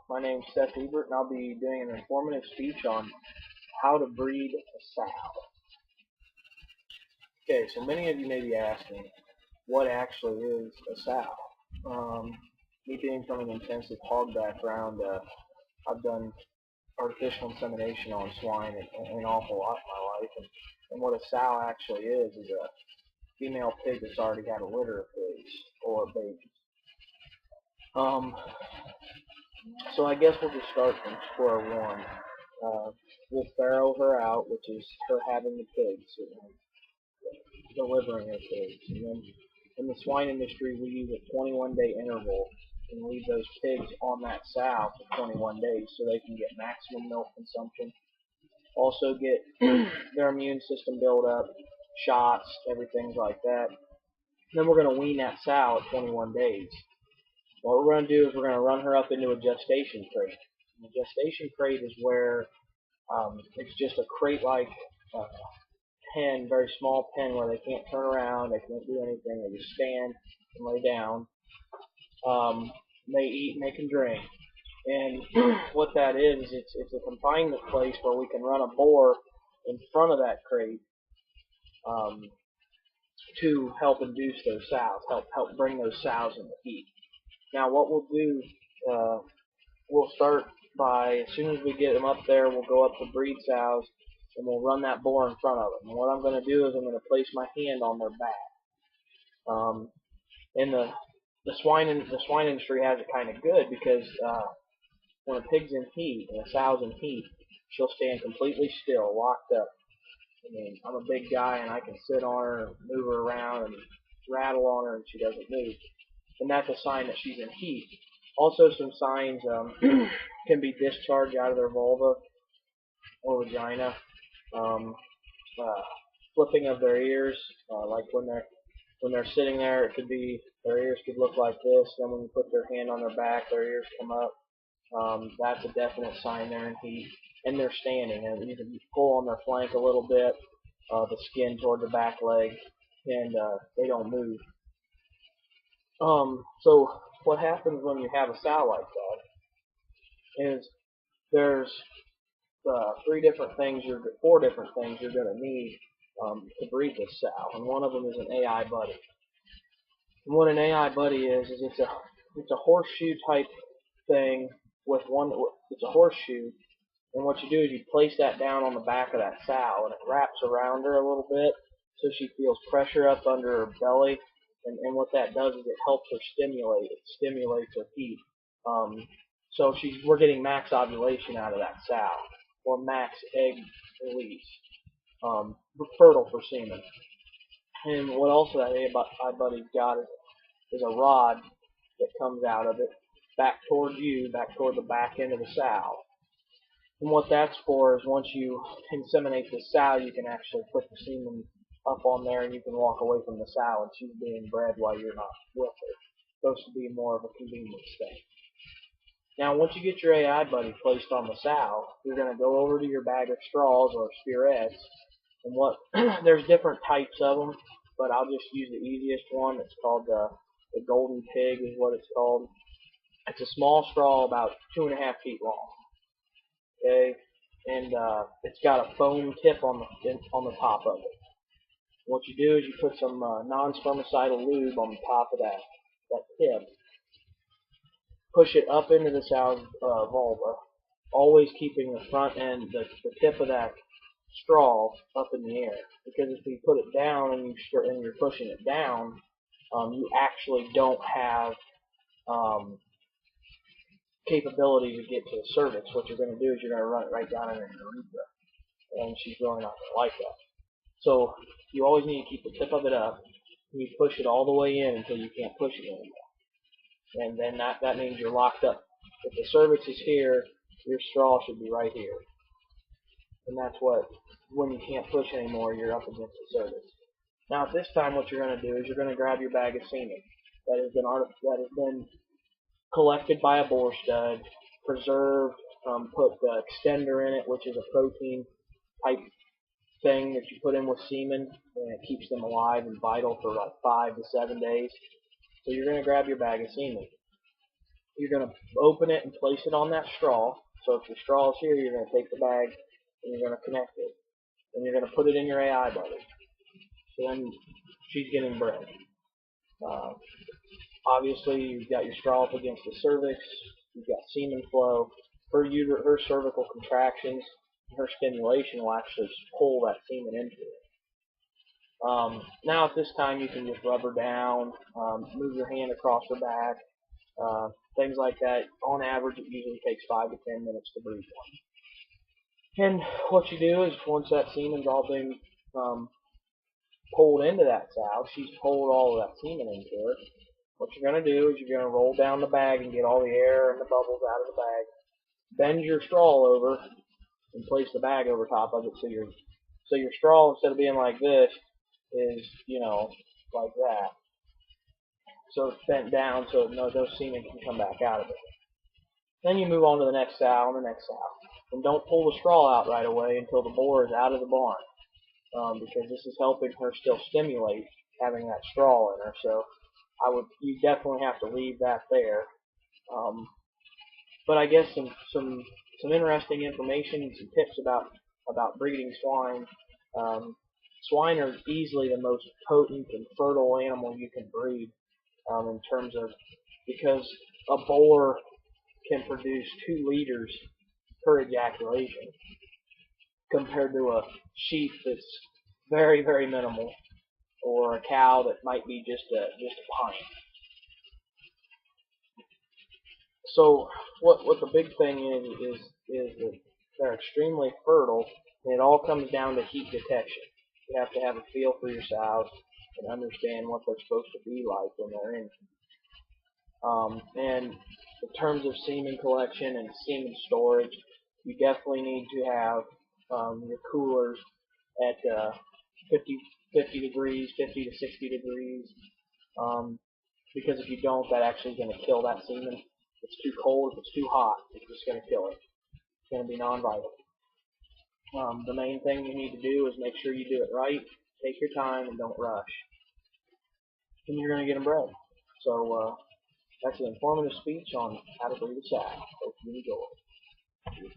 My name's Seth Ebert, and I'll be doing an informative speech on how to breed a sow. Okay, so many of you may be asking, what actually is a sow? Me being from an intensive hog background, I've done artificial insemination on swine an awful lot in my life, and what a sow actually is a female pig that's already had a litter of pigs or babies. Um, so I guess we'll just start from square one. We'll farrow her out, which is her having the pigs, delivering her pigs. And then in the swine industry, we use a 21-day interval and leave those pigs on that sow for 21 days so they can get maximum milk consumption. Also get their immune system build up, shots, everything like that. Then we're going to wean that sow at 21 days. What we're going to do is we're going to run her up into a gestation crate. And the gestation crate is where it's just a crate-like uh, pen, very small pen where they can't turn around, they can't do anything, they just stand and lay down. They eat and they can drink. And what that is, it's a confinement place where we can run a bore in front of that crate um, to help induce those sows, help bring those sows into heat. Now what we'll do, we'll start by, as soon as we get them up there, we'll go up to breed sows and we'll run that bore in front of them. And what I'm going to do is I'm going to place my hand on their back. And the swine industry has it kind of good because when a pig's in heat and a sow's in heat, she'll stand completely still, locked up. I mean, I'm a big guy and I can sit on her, move her around, and rattle on her, and she doesn't move. And that's a sign that she's in heat. Also, some signs can be discharge out of their vulva or vagina, um, flipping of their ears, like when they're sitting there, it could be their ears could look like this. Then when you put their hand on their back, their ears come up. That's a definite sign they're in heat. And they're standing, and you can pull on their flank a little bit, the skin toward the back leg, and they don't move. So what happens when you have a sow like that is there's four different things you're going to need to breed this sow, and one of them is an AI buddy. And what an AI buddy is it's a horseshoe type thing with one. It's a horseshoe, and what you do is you place that down on the back of that sow, and it wraps around her a little bit so she feels pressure up under her belly. And what that does is it helps her stimulate. It stimulates her heat. So we're getting max ovulation out of that sow, or max egg release, fertile for semen. And what also that iBuddy's got is a rod that comes out of it back toward you, back toward the back end of the sow. And what that's for is once you inseminate the sow, you can actually put the semen up on there and you can walk away from the sow and she's being bred while you're not with her. It's supposed to be more of a convenience thing. Now, once you get your AI buddy placed on the sow, you're going to go over to your bag of straws or spirets, and there's different types of them, but I'll just use the easiest one. It's called the golden pig is what it's called. It's a small straw about 2.5 feet long. Okay, and it's got a foam tip on the top of it. What you do is you put some non-spermicidal lube on the top of that tip, push it up into the sow's vulva, always keeping the front end, the tip of that straw up in the air. Because if you put it down and you're pushing it down, you actually don't have capability to get to the cervix. What you're going to do is you're going to run it right down in her urethra, and she's really not going to like that. So you always need to keep the tip of it up, and you push it all the way in until you can't push it anymore. And then that means you're locked up. If the cervix is here, your straw should be right here. And that's when you can't push anymore, you're up against the cervix. Now at this time what you're going to do is you're going to grab your bag of semen that has been collected by a boar stud, preserved, put the extender in it, which is a protein type thing that you put in with semen, and it keeps them alive and vital for like 5 to 7 days. So you're going to grab your bag of semen. you're going to open it and place it on that straw. So if your straw is here, you're going to take the bag and you're going to connect it. Then you're going to put it in your AI buddy. So then she's getting bred. Uh, Obviously, you've got your straw up against the cervix. You've got semen flow. Her cervical contractions, her stimulation will actually pull that semen into it. Now at this time, you can just rub her down, move your hand across her back, things like that. On average, it usually takes 5 to 10 minutes to breed one. And what you do is once that semen's all been pulled into that sow, she's pulled all of that semen into her. What you're going to do is you're going to roll down the bag and get all the air and the bubbles out of the bag. Bend your straw over and place the bag over top of it so your straw, instead of being like this, is, like that. So it's bent down so no semen can come back out of it. Then you move on to the next sow and the next sow. And don't pull the straw out right away until the boar is out of the barn, because this is helping her still stimulate having that straw in her. So you definitely have to leave that there. But I guess some interesting information and some tips about breeding swine. Swine are easily the most potent and fertile animal you can breed, in terms of, because a boar can produce 2 liters per ejaculation compared to a sheep that's very, very minimal, or a cow that might be just a pint. So what the big thing is that they're extremely fertile, and it all comes down to heat detection. You have to have a feel for your sows and understand what they're supposed to be like when they're in. And in terms of semen collection and semen storage, you definitely need to have your coolers at 50 degrees, 50 to 60 degrees, because if you don't, that actually is going to kill that semen. If it's too cold, if it's too hot, it's just going to kill it. It's going to be non-vital. The main thing you need to do is make sure you do it right, take your time, and don't rush. And you're going to get them bred. So that's an informative speech on how to breed a sow. Hope you enjoy.